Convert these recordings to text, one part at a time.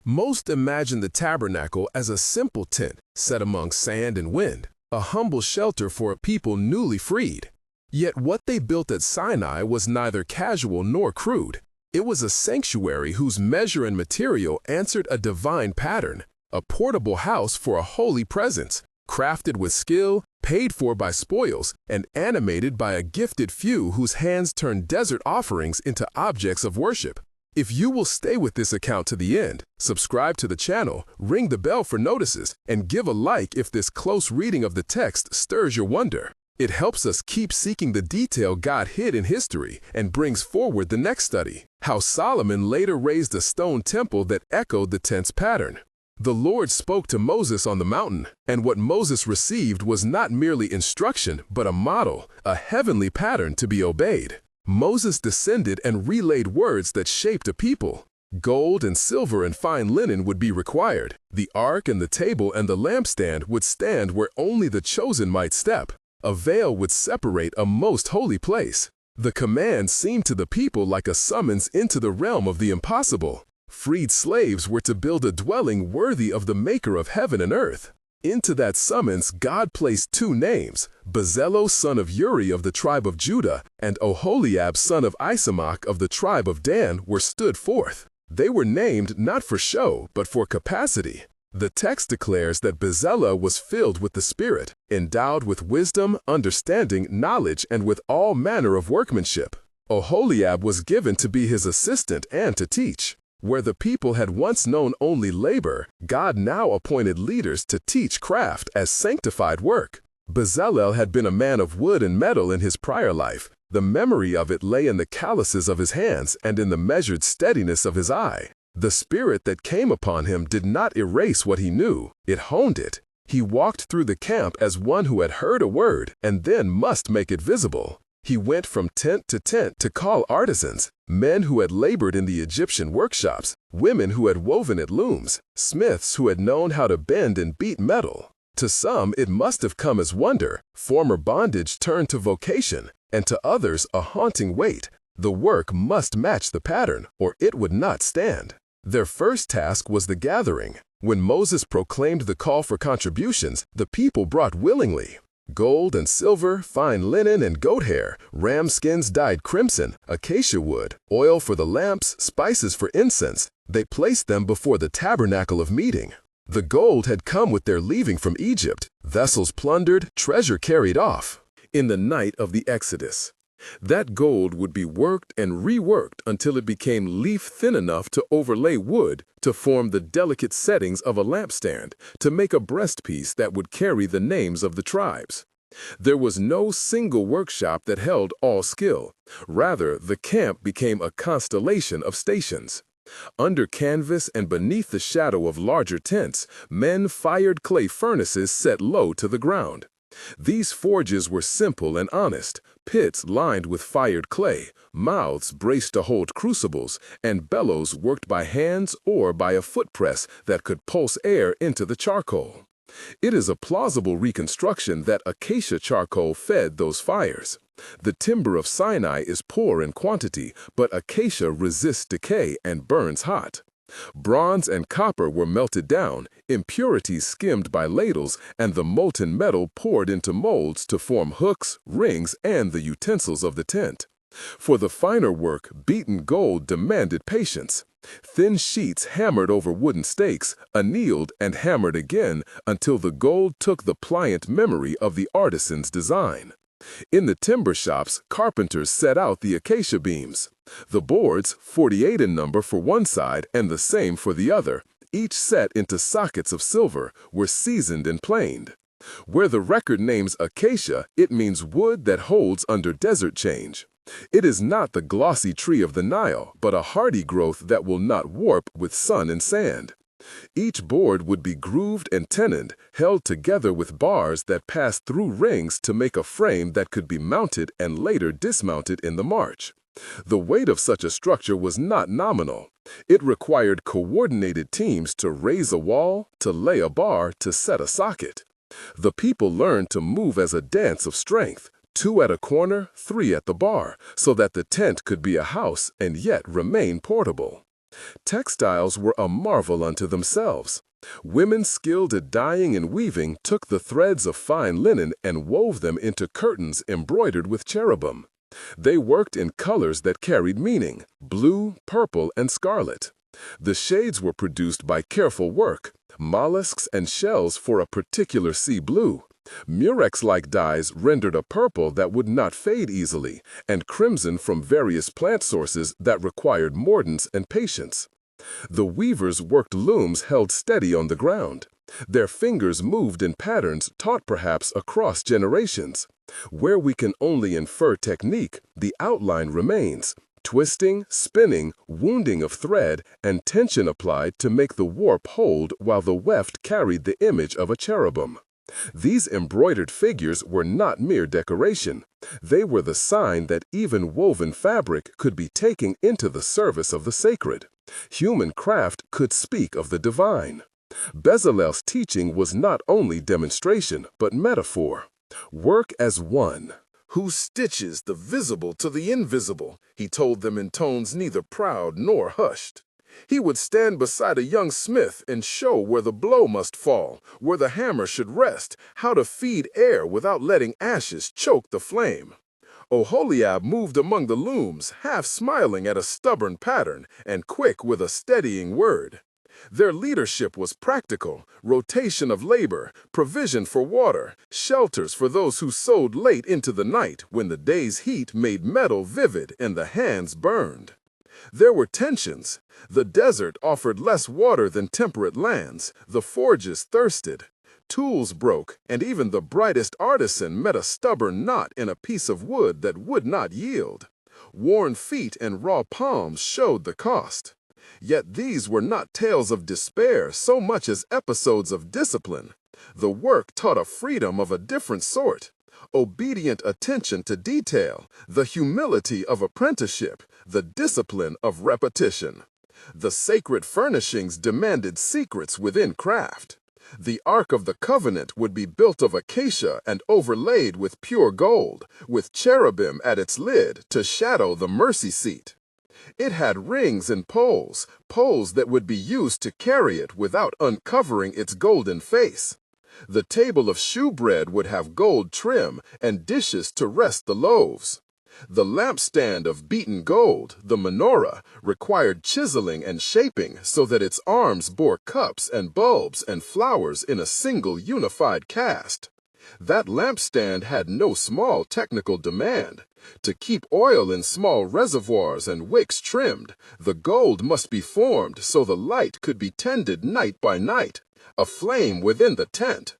Most imagine the tabernacle as a simple tent set among sand and wind, a humble shelter for a people newly freed. Yet what they built at Sinai was neither casual nor crude. It was a sanctuary whose measure and material answered a divine pattern, a portable house for a holy presence, crafted with skill, paid for by spoils, and animated by a gifted few whose hands turned desert offerings into objects of worship. If you will stay with this account to the end, subscribe to the channel, ring the bell for notices, and give a like if this close reading of the text stirs your wonder. It helps us keep seeking the detail God hid in history and brings forward the next study, how Solomon later raised a stone temple that echoed the tent's pattern. The Lord spoke to Moses on the mountain, and what Moses received was not merely instruction, but a model, a heavenly pattern to be obeyed. Moses descended and relayed words that shaped a people. Gold and silver and fine linen would be required. The ark and the table and the lampstand would stand where only the chosen might step. A veil would separate a most holy place. The command seemed to the people like a summons into the realm of the impossible. Freed slaves were to build a dwelling worthy of the Maker of heaven and earth. Into that summons, God placed two names: Bezalel, son of Uri of the tribe of Judah, and Oholiab, son of Isamach of the tribe of Dan, were stood forth. They were named not for show, but for capacity. The text declares that Bezalel was filled with the Spirit, endowed with wisdom, understanding, knowledge, and with all manner of workmanship. Oholiab was given to be his assistant and to teach. Where the people had once known only labor, God now appointed leaders to teach craft as sanctified work. Bezalel had been a man of wood and metal in his prior life. The memory of it lay in the calluses of his hands and in the measured steadiness of his eye. The spirit that came upon him did not erase what he knew, it honed it. He walked through the camp as one who had heard a word and then must make it visible. He went from tent to call artisans, men who had labored in the Egyptian workshops, women who had woven at looms, smiths who had known how to bend and beat metal. To some, it must have come as wonder. Former bondage turned to vocation, and to others a haunting weight. The work must match the pattern, or it would not stand. Their first task was the gathering. When Moses proclaimed the call for contributions, the people brought willingly. Gold and silver, fine linen and goat hair, ram skins dyed crimson, acacia wood, oil for the lamps, spices for incense. They placed them before the tabernacle of meeting. The gold had come with their leaving from Egypt, vessels plundered, treasure carried off. In the night of the Exodus, that gold would be worked and reworked until it became leaf thin enough to overlay wood to form the delicate settings of a lampstand, to make a breastpiece that would carry the names of the tribes. There was no single workshop that held all skill. Rather, the camp became a constellation of stations. Under canvas and beneath the shadow of larger tents, men fired clay furnaces set low to the ground. These forges were simple and honest, pits lined with fired clay, mouths braced to hold crucibles, and bellows worked by hands or by a foot press that could pulse air into the charcoal. It is a plausible reconstruction that acacia charcoal fed those fires. The timber of Sinai is poor in quantity, but acacia resists decay and burns hot. Bronze and copper were melted down, impurities skimmed by ladles, and the molten metal poured into molds to form hooks, rings, and the utensils of the tent. For the finer work, beaten gold demanded patience. Thin sheets hammered over wooden stakes, annealed and hammered again until the gold took the pliant memory of the artisan's design. In the timber shops, carpenters set out the acacia beams. The boards, 48 in number for one side and the same for the other, each set into sockets of silver, were seasoned and planed. Where the record names acacia, it means wood that holds under desert change. It is not the glossy tree of the Nile, but a hardy growth that will not warp with sun and sand. Each board would be grooved and tenoned, held together with bars that passed through rings to make a frame that could be mounted and later dismounted in the march. The weight of such a structure was not nominal. It required coordinated teams to raise a wall, to lay a bar, to set a socket. The people learned to move as a dance of strength, 2 at a corner, 3 at the bar, so that the tent could be a house and yet remain portable. Textiles were a marvel unto themselves. Women skilled at dyeing and weaving took the threads of fine linen and wove them into curtains embroidered with cherubim. They worked in colors that carried meaning: blue, purple, and scarlet. The shades were produced by careful work: mollusks and shells for a particular sea blue. Murex-like dyes rendered a purple that would not fade easily, and crimson from various plant sources that required mordants and patience. The weavers worked looms held steady on the ground. Their fingers moved in patterns taught perhaps across generations. Where we can only infer technique, the outline remains: twisting, spinning, wounding of thread, and tension applied to make the warp hold while the weft carried the image of a cherubim. These embroidered figures were not mere decoration. They were the sign that even woven fabric could be taken into the service of the sacred. Human craft could speak of the divine. Bezalel's teaching was not only demonstration, but metaphor. Work as one. Who stitches the visible to the invisible, he told them in tones neither proud nor hushed. He would stand beside a young smith and show where the blow must fall, where the hammer should rest, how to feed air without letting ashes choke the flame. Oholiab moved among the looms, half smiling at a stubborn pattern and quick with a steadying word. Their leadership was practical: rotation of labor, provision for water, shelters for those who sewed late into the night when the day's heat made metal vivid and the hands burned. There were tensions. The desert offered less water than temperate lands. The forges thirsted. Tools broke, and even the brightest artisan met a stubborn knot in a piece of wood that would not yield. Worn feet and raw palms showed the cost. Yet these were not tales of despair so much as episodes of discipline. The work taught a freedom of a different sort: obedient attention to detail, the humility of apprenticeship, the discipline of repetition. The sacred furnishings demanded secrets within craft. The Ark of the Covenant would be built of acacia and overlaid with pure gold, with cherubim at its lid to shadow the mercy seat. It had rings and poles, poles that would be used to carry it without uncovering its golden face. The table of shewbread would have gold trim and dishes to rest the loaves. The lampstand of beaten gold, the menorah, required chiseling and shaping so that its arms bore cups and bulbs and flowers in a single unified cast. That lampstand had no small technical demand. To keep oil in small reservoirs and wicks trimmed, the gold must be formed so the light could be tended night by night, a flame within the tent.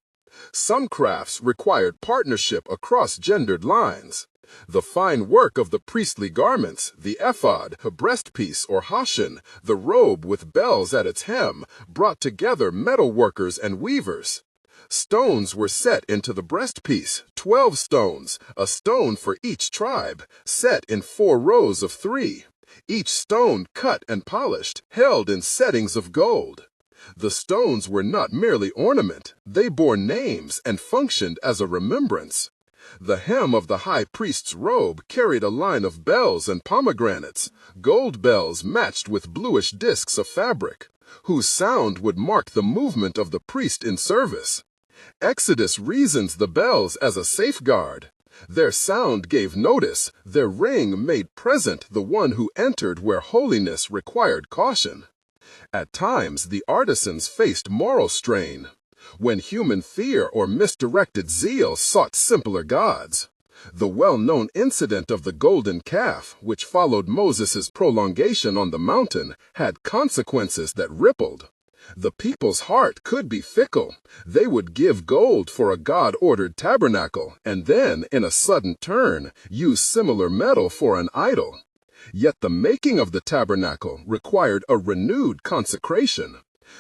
Some crafts required partnership across gendered lines. The fine work of the priestly garments, the ephod, breastpiece, or hashin, the robe with bells at its hem, brought together metal workers and weavers. Stones were set into the breastpiece, 12 stones, a stone for each tribe, set in 4 rows of 3. Each stone cut and polished, held in settings of gold. The stones were not merely ornament, they bore names and functioned as a remembrance. The hem of the high priest's robe carried a line of bells and pomegranates, gold bells matched with bluish discs of fabric, whose sound would mark the movement of the priest in service. Exodus reasons the bells as a safeguard. Their sound gave notice, their ring made present the one who entered where holiness required caution. At times, the artisans faced moral strain, when human fear or misdirected zeal sought simpler gods. The well-known incident of the golden calf, which followed Moses' prolongation on the mountain, had consequences that rippled. The people's heart could be fickle. They would give gold for a God-ordered tabernacle, and then, in a sudden turn, use similar metal for an idol. Yet the making of the tabernacle required a renewed consecration.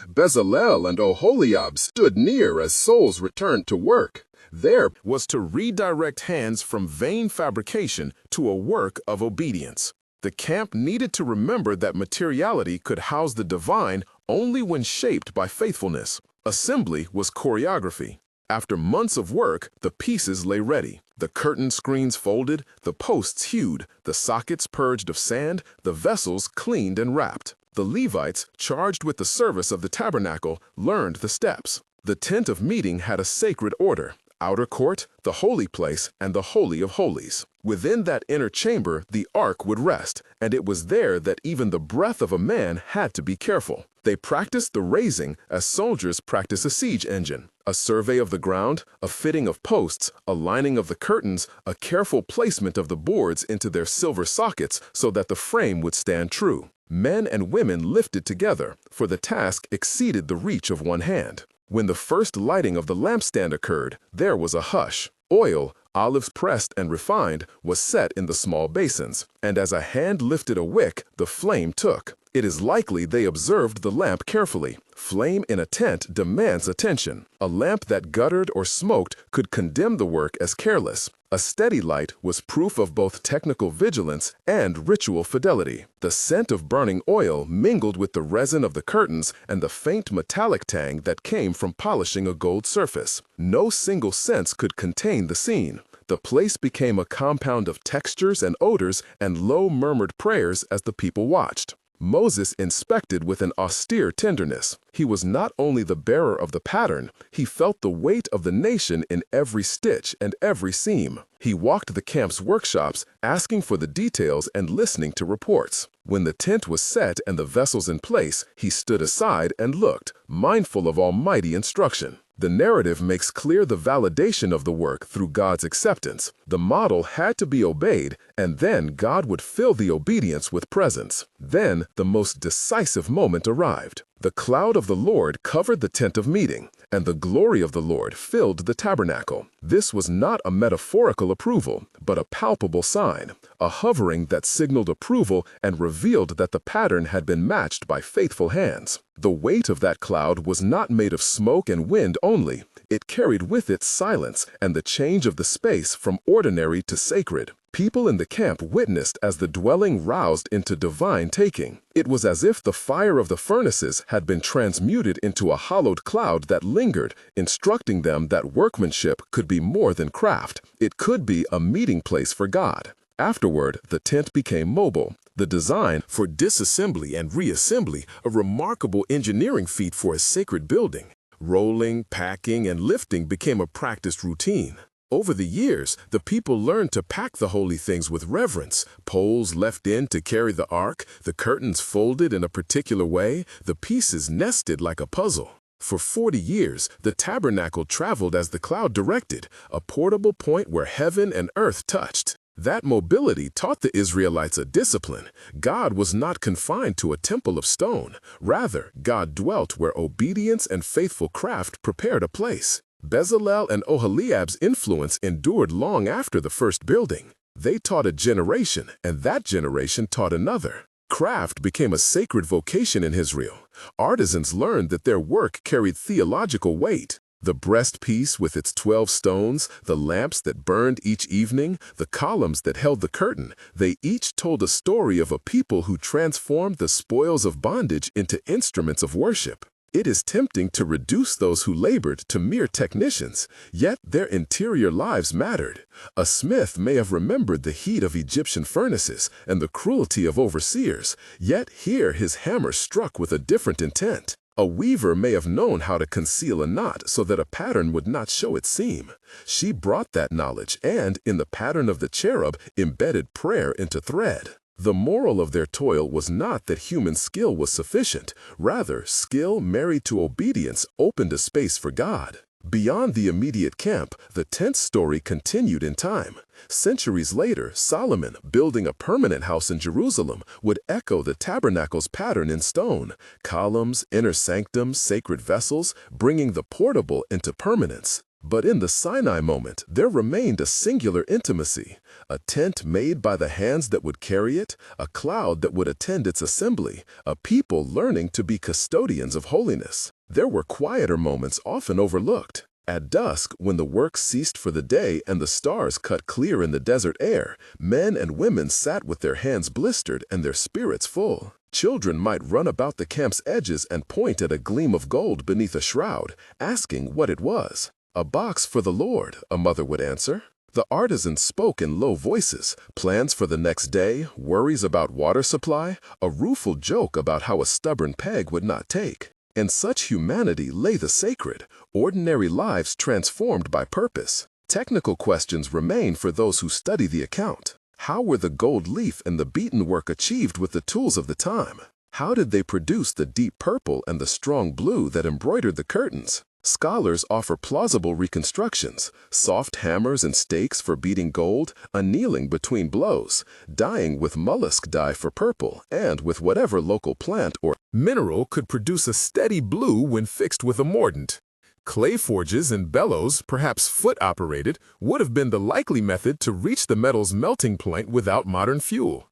Bezalel and Oholiab stood near as souls returned to work. There was to redirect hands from vain fabrication to a work of obedience. The camp needed to remember that materiality could house the divine only when shaped by faithfulness. Assembly was choreography. After months of work, the pieces lay ready. The curtain screens folded, the posts hewed, the sockets purged of sand, the vessels cleaned and wrapped. The Levites, charged with the service of the tabernacle, learned the steps. The tent of meeting had a sacred order: outer court, the holy place, and the holy of holies. Within that inner chamber, the ark would rest, and it was there that even the breath of a man had to be careful. They practiced the raising as soldiers practice a siege engine: a survey of the ground, a fitting of posts, a lining of the curtains, a careful placement of the boards into their silver sockets so that the frame would stand true. Men and women lifted together, for the task exceeded the reach of one hand. When the first lighting of the lampstand occurred, there was a hush. Oil, olives pressed and refined, was set in the small basins, and as a hand lifted a wick, the flame took. It is likely they observed the lamp carefully. Flame in a tent demands attention. A lamp that guttered or smoked could condemn the work as careless. A steady light was proof of both technical vigilance and ritual fidelity. The scent of burning oil mingled with the resin of the curtains and the faint metallic tang that came from polishing a gold surface. No single sense could contain the scene. The place became a compound of textures and odors and low murmured prayers as the people watched. Moses inspected with an austere tenderness. He was not only the bearer of the pattern, he felt the weight of the nation in every stitch and every seam. He walked the camp's workshops, asking for the details and listening to reports. When the tent was set and the vessels in place, he stood aside and looked, mindful of almighty instruction. The narrative makes clear the validation of the work through God's acceptance. The model had to be obeyed, and then God would fill the obedience with presence. Then the most decisive moment arrived. The cloud of the Lord covered the tent of meeting, and the glory of the Lord filled the tabernacle. This was not a metaphorical approval, but a palpable sign, a hovering that signaled approval and revealed that the pattern had been matched by faithful hands. The weight of that cloud was not made of smoke and wind only. It carried with it silence and the change of the space from ordinary to sacred. People in the camp witnessed as the dwelling roused into divine taking. It was as if the fire of the furnaces had been transmuted into a hallowed cloud that lingered, instructing them that workmanship could be more than craft. It could be a meeting place for God. Afterward, the tent became mobile. The design for disassembly and reassembly, a remarkable engineering feat for a sacred building. Rolling, packing, and lifting became a practiced routine. Over the years, the people learned to pack the holy things with reverence. Poles left in to carry the ark, the curtains folded in a particular way, the pieces nested like a puzzle. For 40 years, the tabernacle traveled as the cloud directed, a portable point where heaven and earth touched. That mobility taught the Israelites a discipline. God was not confined to a temple of stone. Rather, God dwelt where obedience and faithful craft prepared a place. Bezalel and Oholiab's influence endured long after the first building. They taught a generation, and that generation taught another. Craft became a sacred vocation in Israel. Artisans learned that their work carried theological weight. The breastpiece with its 12 stones, the lamps that burned each evening, the columns that held the curtain, they each told a story of a people who transformed the spoils of bondage into instruments of worship. It is tempting to reduce those who labored to mere technicians, yet their interior lives mattered. A smith may have remembered the heat of Egyptian furnaces and the cruelty of overseers, yet here his hammer struck with a different intent. A weaver may have known how to conceal a knot so that a pattern would not show its seam. She brought that knowledge and, in the pattern of the cherub, embedded prayer into thread. The moral of their toil was not that human skill was sufficient. Rather, skill married to obedience opened a space for God. Beyond the immediate camp, the tent story continued in time. Centuries later, Solomon, building a permanent house in Jerusalem, would echo the tabernacle's pattern in stone: columns, inner sanctum, sacred vessels, bringing the portable into permanence. But in the Sinai moment, there remained a singular intimacy, a tent made by the hands that would carry it, a cloud that would attend its assembly, a people learning to be custodians of holiness. There were quieter moments often overlooked. At dusk, when the work ceased for the day and the stars cut clear in the desert air, men and women sat with their hands blistered and their spirits full. Children might run about the camp's edges and point at a gleam of gold beneath a shroud, asking what it was. "A box for the Lord," a mother would answer. The artisans spoke in low voices, plans for the next day, worries about water supply, a rueful joke about how a stubborn peg would not take. In such humanity lay the sacred, ordinary lives transformed by purpose. Technical questions remain for those who study the account. How were the gold leaf and the beatenwork achieved with the tools of the time? How did they produce the deep purple and the strong blue that embroidered the curtains? Scholars offer plausible reconstructions: soft hammers and stakes for beating gold, annealing between blows, dyeing with mollusk dye for purple, and with whatever local plant or mineral could produce a steady blue when fixed with a mordant. Clay forges and bellows, perhaps foot-operated, would have been the likely method to reach the metal's melting point without modern fuel.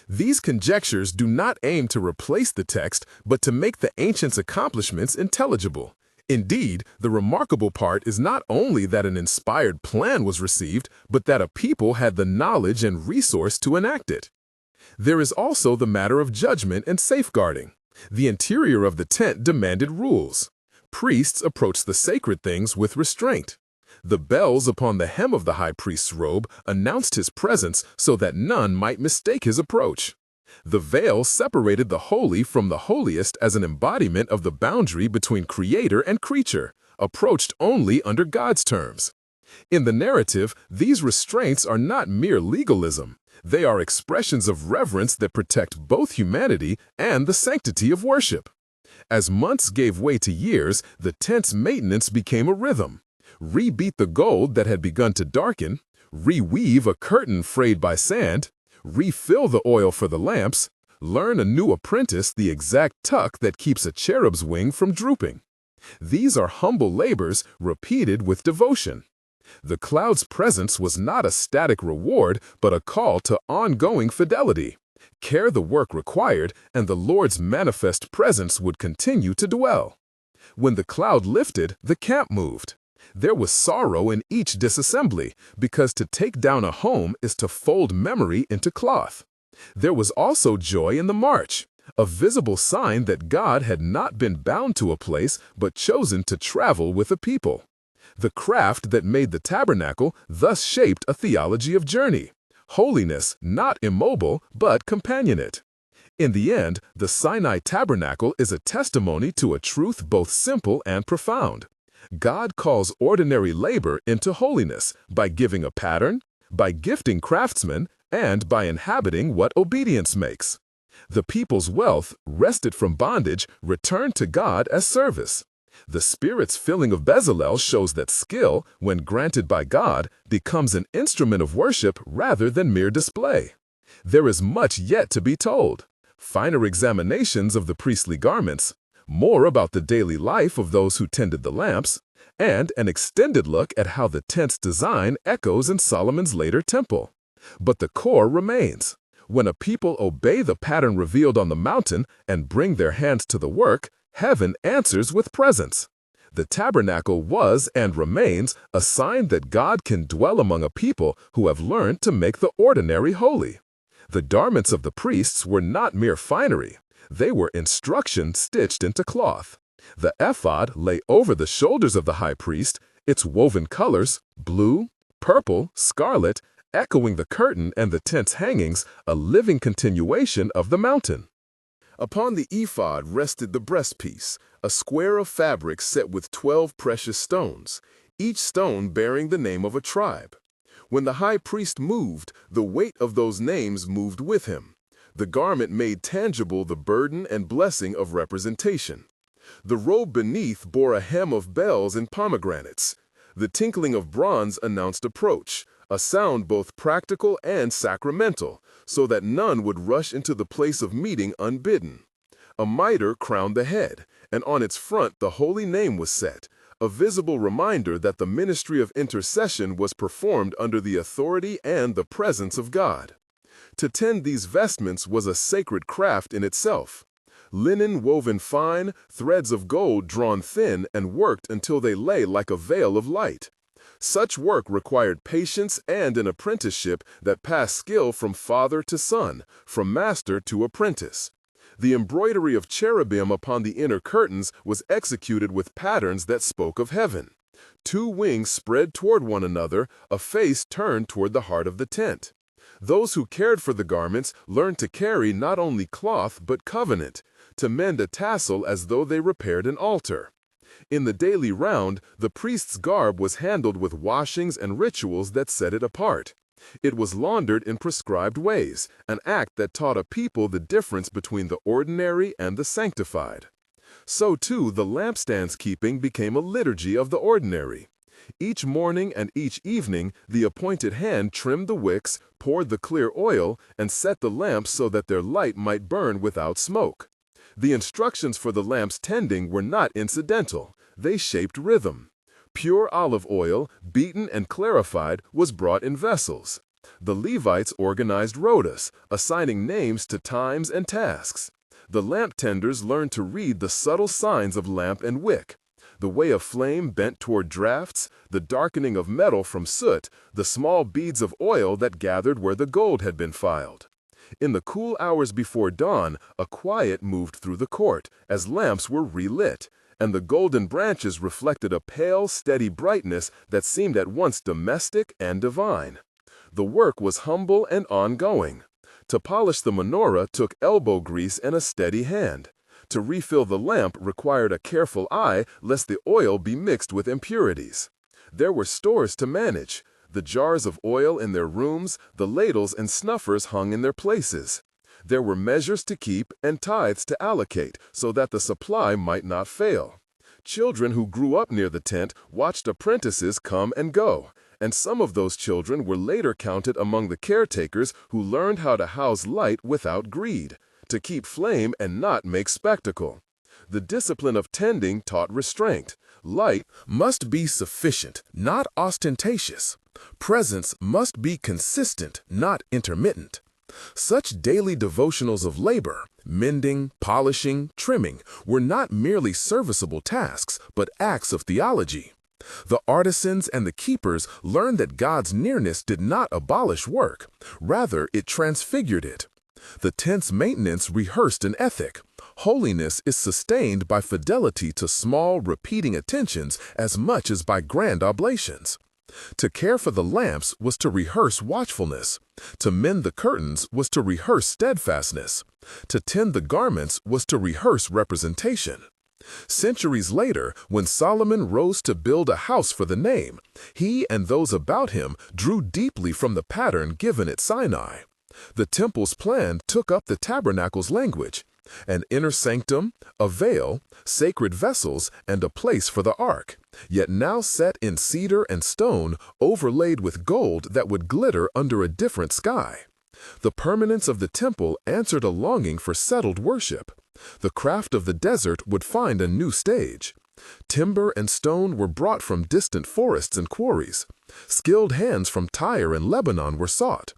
These conjectures do not aim to replace the text, but to make the ancients' accomplishments intelligible. Indeed, the remarkable part is not only that an inspired plan was received, but that a people had the knowledge and resource to enact it. There is also the matter of judgment and safeguarding. The interior of the tent demanded rules. Priests approached the sacred things with restraint. The bells upon the hem of the high priest's robe announced his presence so that none might mistake his approach. The veil separated the holy from the holiest as an embodiment of the boundary between creator and creature, approached only under God's terms. In the narrative, these restraints are not mere legalism. They are expressions of reverence that protect both humanity and the sanctity of worship. As months gave way to years, the tent's maintenance became a rhythm. Rebeat the gold that had begun to darken, reweave a curtain frayed by sand, refill the oil for the lamps, learn a new apprentice the exact tuck that keeps a cherub's wing from drooping. These are humble labors repeated with devotion. The cloud's presence was not a static reward, but a call to ongoing fidelity. Care the work required, and the Lord's manifest presence would continue to dwell. When the cloud lifted, the camp moved. There was sorrow in each disassembly, because to take down a home is to fold memory into cloth. There was also joy in the march, a visible sign that God had not been bound to a place but chosen to travel with a people. The craft that made the tabernacle thus shaped a theology of journey. Holiness, not immobile, but companionate. In the end, the Sinai tabernacle is a testimony to a truth both simple and profound. God calls ordinary labor into holiness by giving a pattern, by gifting craftsmen, and by inhabiting what obedience makes. The people's wealth, wrested from bondage, returned to God as service. The Spirit's filling of Bezalel shows that skill, when granted by God, becomes an instrument of worship rather than mere display. There is much yet to be told. Finer examinations of the priestly garments, more about the daily life of those who tended the lamps, and an extended look at how the tent's design echoes in Solomon's later temple. But the core remains. When a people obey the pattern revealed on the mountain and bring their hands to the work, heaven answers with presence. The tabernacle was and remains a sign that God can dwell among a people who have learned to make the ordinary holy. The garments of the priests were not mere finery. They were instruction stitched into cloth. The ephod lay over the shoulders of the high priest, its woven colors, blue, purple, scarlet, echoing the curtain and the tent's hangings, a living continuation of the mountain. Upon the ephod rested the breastpiece, a square of fabric set with 12 precious stones, each stone bearing the name of a tribe. When the high priest moved, the weight of those names moved with him. The garment made tangible the burden and blessing of representation. The robe beneath bore a hem of bells and pomegranates. The tinkling of bronze announced approach, a sound both practical and sacramental, so that none would rush into the place of meeting unbidden. A mitre crowned the head, and on its front the holy name was set, a visible reminder that the ministry of intercession was performed under the authority and the presence of God. To tend these vestments was a sacred craft in itself. Linen woven fine, threads of gold drawn thin and worked until they lay like a veil of light. Such work required patience and an apprenticeship that passed skill from father to son, from master to apprentice. The embroidery of cherubim upon the inner curtains was executed with patterns that spoke of heaven. Two wings spread toward one another, a face turned toward the heart of the tent. Those who cared for the garments learned to carry not only cloth but covenant, to mend a tassel as though they repaired an altar. In the daily round, the priest's garb was handled with washings and rituals that set it apart. It was laundered in prescribed ways, an act that taught a people the difference between the ordinary and the sanctified. So too, the lampstand's keeping became a liturgy of the ordinary. Each morning and each evening, the appointed hand trimmed the wicks, poured the clear oil, and set the lamps so that their light might burn without smoke. The instructions for the lamp's tending were not incidental. They shaped rhythm. Pure olive oil, beaten and clarified, was brought in vessels. The Levites organized rotas, assigning names to times and tasks. The lamp tenders learned to read the subtle signs of lamp and wick. The way of flame bent toward drafts, the darkening of metal from soot, the small beads of oil that gathered where the gold had been filed. In the cool hours before dawn, a quiet moved through the court as lamps were relit, and the golden branches reflected a pale, steady brightness that seemed at once domestic and divine. The work was humble and ongoing. To polish the menorah took elbow grease and a steady hand. To refill the lamp required a careful eye lest the oil be mixed with impurities. There were stores to manage. The jars of oil in their rooms, the ladles and snuffers hung in their places. There were measures to keep and tithes to allocate so that the supply might not fail. Children who grew up near the tent watched apprentices come and go, and some of those children were later counted among the caretakers who learned how to house light without greed, to keep flame and not make spectacle. The discipline of tending taught restraint. Light must be sufficient, not ostentatious. Presence must be consistent, not intermittent. Such daily devotionals of labor, mending, polishing, trimming, were not merely serviceable tasks, but acts of theology. The artisans and the keepers learned that God's nearness did not abolish work. Rather, it transfigured it. The tent's maintenance rehearsed an ethic. Holiness is sustained by fidelity to small, repeating attentions as much as by grand oblations. To care for the lamps was to rehearse watchfulness. To mend the curtains was to rehearse steadfastness. To tend the garments was to rehearse representation. Centuries later, when Solomon rose to build a house for the name, he and those about him drew deeply from the pattern given at Sinai. The temple's plan took up the tabernacle's language: an inner sanctum, a veil, sacred vessels, and a place for the ark, yet now set in cedar and stone, overlaid with gold that would glitter under a different sky. The permanence of the temple answered a longing for settled worship. The craft of the desert would find a new stage. Timber and stone were brought from distant forests and quarries. Skilled hands from Tyre and Lebanon were sought.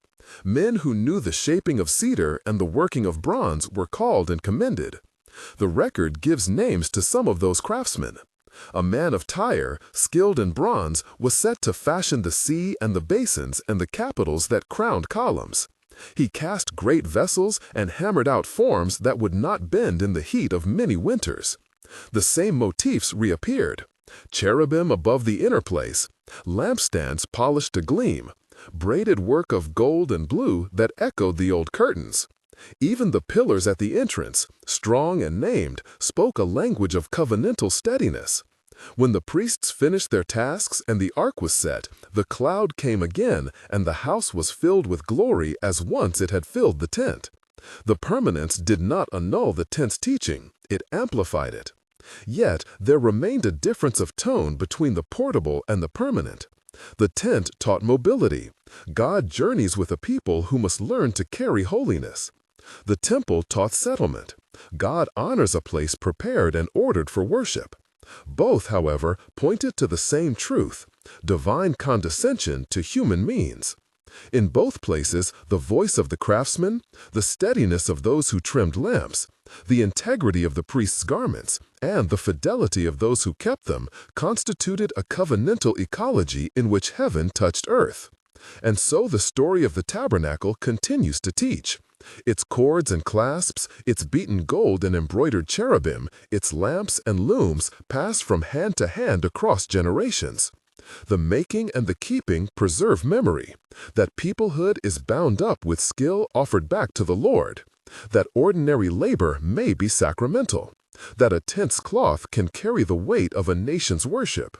Men who knew the shaping of cedar and the working of bronze were called and commended. The record gives names to some of those craftsmen. A man of Tyre, skilled in bronze, was set to fashion the sea and the basins and the capitals that crowned columns. He cast great vessels and hammered out forms that would not bend in the heat of many winters. The same motifs reappeared: cherubim above the inner place, lampstands polished to gleam, braided work of gold and blue that echoed the old curtains. Even the pillars at the entrance, strong and named, spoke a language of covenantal steadiness. When the priests finished their tasks and the ark was set, the cloud came again, and the house was filled with glory as once it had filled the tent. The permanence did not annul the tent's teaching, it amplified it. Yet there remained a difference of tone between the portable and the permanent. The tent taught mobility. God journeys with a people who must learn to carry holiness. The temple taught settlement. God honors a place prepared and ordered for worship. Both, however, pointed to the same truth: divine condescension to human means. In both places, the voice of the craftsman, the steadiness of those who trimmed lamps, the integrity of the priest's garments, and the fidelity of those who kept them constituted a covenantal ecology in which heaven touched earth. And so the story of the tabernacle continues to teach. Its cords and clasps, its beaten gold and embroidered cherubim, its lamps and looms passed from hand to hand across generations. The making and the keeping preserve memory, that peoplehood is bound up with skill offered back to the Lord, that ordinary labor may be sacramental, that a tent's cloth can carry the weight of a nation's worship.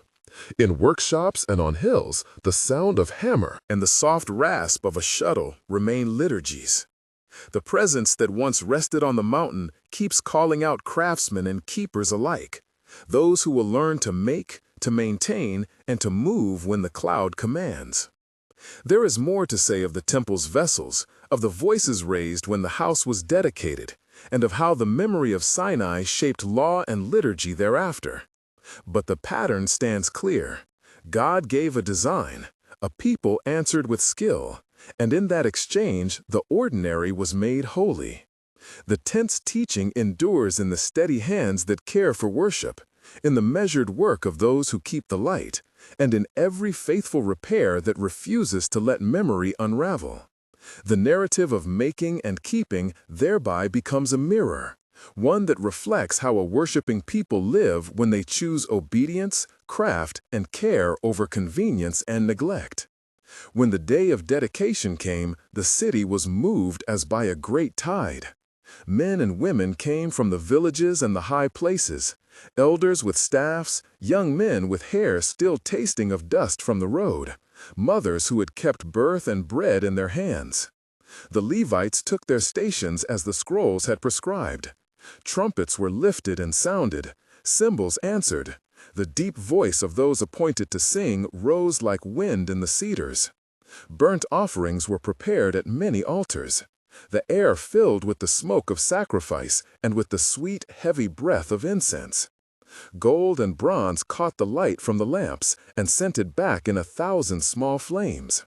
In workshops and on hills, the sound of hammer and the soft rasp of a shuttle remain liturgies. The presence that once rested on the mountain keeps calling out craftsmen and keepers alike, those who will learn to make, to maintain, and to move when the cloud commands. There is more to say of the temple's vessels, of the voices raised when the house was dedicated, and of how the memory of Sinai shaped law and liturgy thereafter. But the pattern stands clear. God gave a design, a people answered with skill, and in that exchange the ordinary was made holy. The tent's teaching endures in the steady hands that care for worship, in the measured work of those who keep the light, and in every faithful repair that refuses to let memory unravel. The narrative of making and keeping thereby becomes a mirror, one that reflects how a worshiping people live when they choose obedience, craft, and care over convenience and neglect. When the day of dedication came, the city was moved as by a great tide. Men and women came from the villages and the high places, elders with staffs, young men with hair still tasting of dust from the road, mothers who had kept birth and bread in their hands. The Levites took their stations as the scrolls had prescribed. Trumpets were lifted and sounded, cymbals answered. The deep voice of those appointed to sing rose like wind in the cedars. Burnt offerings were prepared at many altars. The air filled with the smoke of sacrifice and with the sweet, heavy breath of incense. Gold and bronze caught the light from the lamps and sent it back in 1,000 small flames.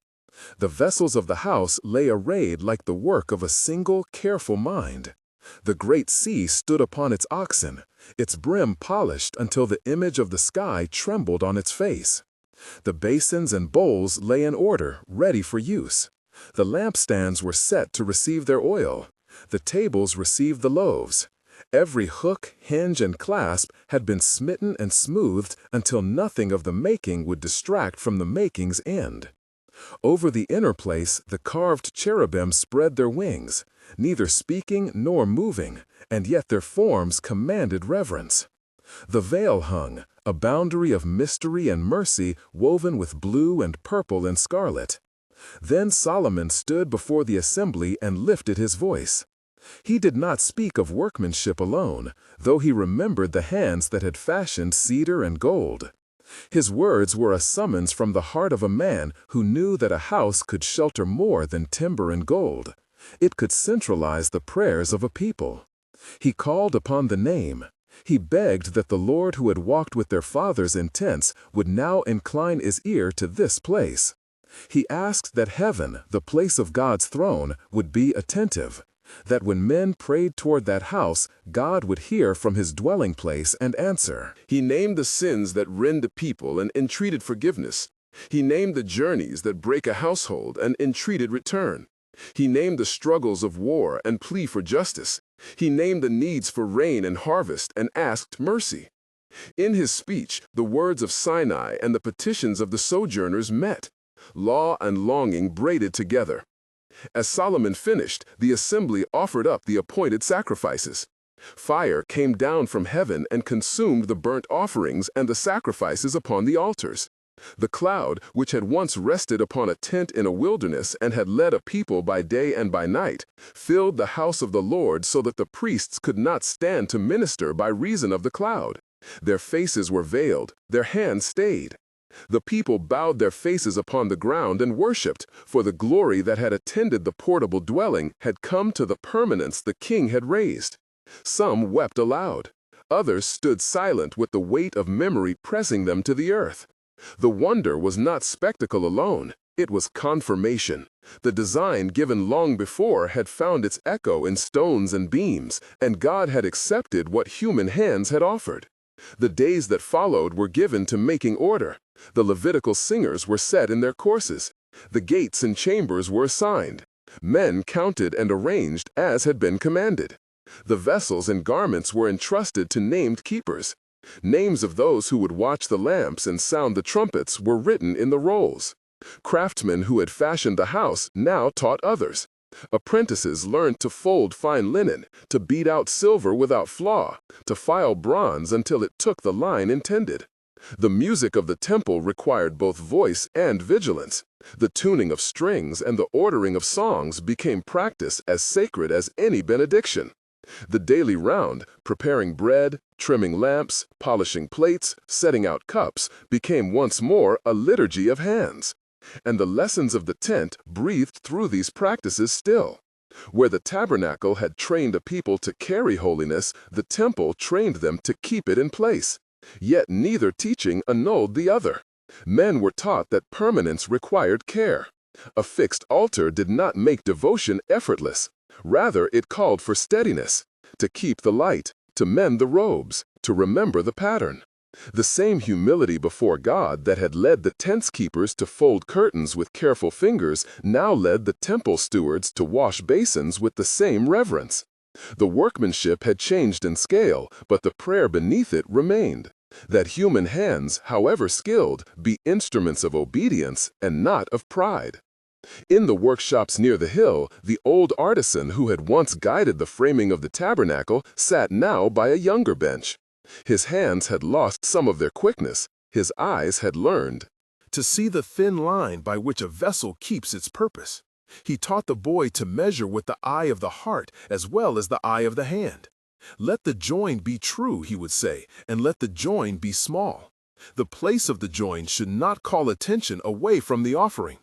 The vessels of the house lay arrayed like the work of a single, careful mind. The great sea stood upon its oxen, its brim polished until the image of the sky trembled on its face. The basins and bowls lay in order, ready for use. The lampstands were set to receive their oil. The tables received the loaves. Every hook, hinge, and clasp had been smitten and smoothed until nothing of the making would distract from the making's end. Over the inner place, the carved cherubim spread their wings, neither speaking nor moving, and yet their forms commanded reverence. The veil hung, a boundary of mystery and mercy woven with blue and purple and scarlet. Then Solomon stood before the assembly and lifted his voice. He did not speak of workmanship alone, though he remembered the hands that had fashioned cedar and gold. His words were a summons from the heart of a man who knew that a house could shelter more than timber and gold. It could centralize the prayers of a people. He called upon the name. He begged that the Lord who had walked with their fathers in tents would now incline his ear to this place. He asked that heaven, the place of God's throne, would be attentive, that when men prayed toward that house, God would hear from his dwelling place and answer. He named the sins that rend a people and entreated forgiveness. He named the journeys that break a household and entreated return. He named the struggles of war and plea for justice. He named the needs for rain and harvest and asked mercy. In his speech, the words of Sinai and the petitions of the sojourners met. Law and longing braided together. As Solomon finished, the assembly offered up the appointed sacrifices. Fire came down from heaven and consumed the burnt offerings and the sacrifices upon the altars. The cloud, which had once rested upon a tent in a wilderness and had led a people by day and by night, filled the house of the Lord so that the priests could not stand to minister by reason of the cloud. Their faces were veiled, their hands stayed. The people bowed their faces upon the ground and worshipped, for the glory that had attended the portable dwelling had come to the permanence the king had raised. Some wept aloud. Others stood silent with the weight of memory pressing them to the earth. The wonder was not spectacle alone, it was confirmation. The design given long before had found its echo in stones and beams, and God had accepted what human hands had offered. The days that followed were given to making order. The Levitical singers were set in their courses. The gates and chambers were assigned. Men counted and arranged as had been commanded. The vessels and garments were entrusted to named keepers. Names of those who would watch the lamps and sound the trumpets were written in the rolls. Craftsmen who had fashioned the house now taught others. Apprentices learned to fold fine linen, to beat out silver without flaw, to file bronze until it took the line intended. The music of the temple required both voice and vigilance. The tuning of strings and the ordering of songs became practice as sacred as any benediction. The daily round, preparing bread, trimming lamps, polishing plates, setting out cups, became once more a liturgy of hands. And the lessons of the tent breathed through these practices still. Where the tabernacle had trained a people to carry holiness, the temple trained them to keep it in place. Yet neither teaching annulled the other. Men were taught that permanence required care. A fixed altar did not make devotion effortless. Rather, it called for steadiness, to keep the light, to mend the robes, to remember the pattern. The same humility before God that had led the tent's keepers to fold curtains with careful fingers now led the temple stewards to wash basins with the same reverence. The workmanship had changed in scale, but the prayer beneath it remained. That human hands, however skilled, be instruments of obedience and not of pride. In the workshops near the hill, the old artisan who had once guided the framing of the tabernacle sat now by a younger bench. His hands had lost some of their quickness. His eyes had learned to see the thin line by which a vessel keeps its purpose. He taught the boy to measure with the eye of the heart as well as the eye of the hand. Let the join be true, he would say, and let the join be small. The place of the join should not call attention away from the offering.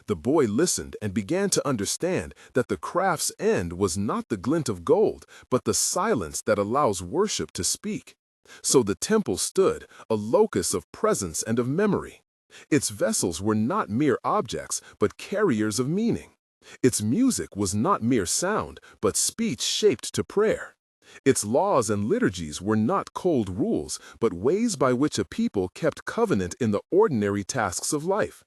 The boy listened and began to understand that the craft's end was not the glint of gold, but the silence that allows worship to speak. So the temple stood, a locus of presence and of memory. Its vessels were not mere objects, but carriers of meaning. Its music was not mere sound, but speech shaped to prayer. Its laws and liturgies were not cold rules, but ways by which a people kept covenant in the ordinary tasks of life.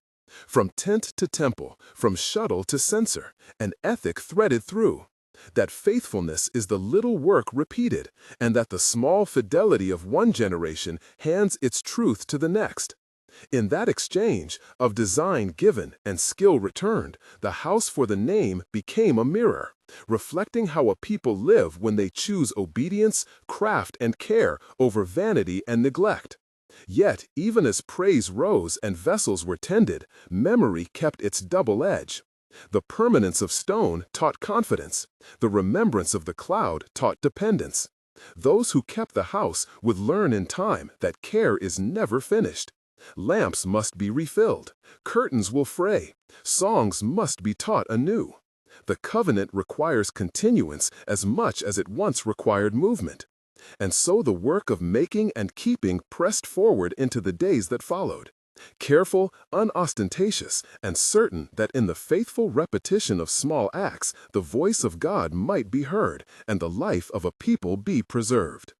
From tent to temple, from shuttle to censer, an ethic threaded through. That faithfulness is the little work repeated, and that the small fidelity of one generation hands its truth to the next. In that exchange of design given and skill returned, the house for the name became a mirror, reflecting how a people live when they choose obedience, craft, and care over vanity and neglect. Yet, even as praise rose and vessels were tended, memory kept its double edge. The permanence of stone taught confidence. The remembrance of the cloud taught dependence. Those who kept the house would learn in time that care is never finished. Lamps must be refilled. Curtains will fray. Songs must be taught anew. The covenant requires continuance as much as it once required movement. And so the work of making and keeping pressed forward into the days that followed. Careful, unostentatious, and certain that in the faithful repetition of small acts, the voice of God might be heard and the life of a people be preserved.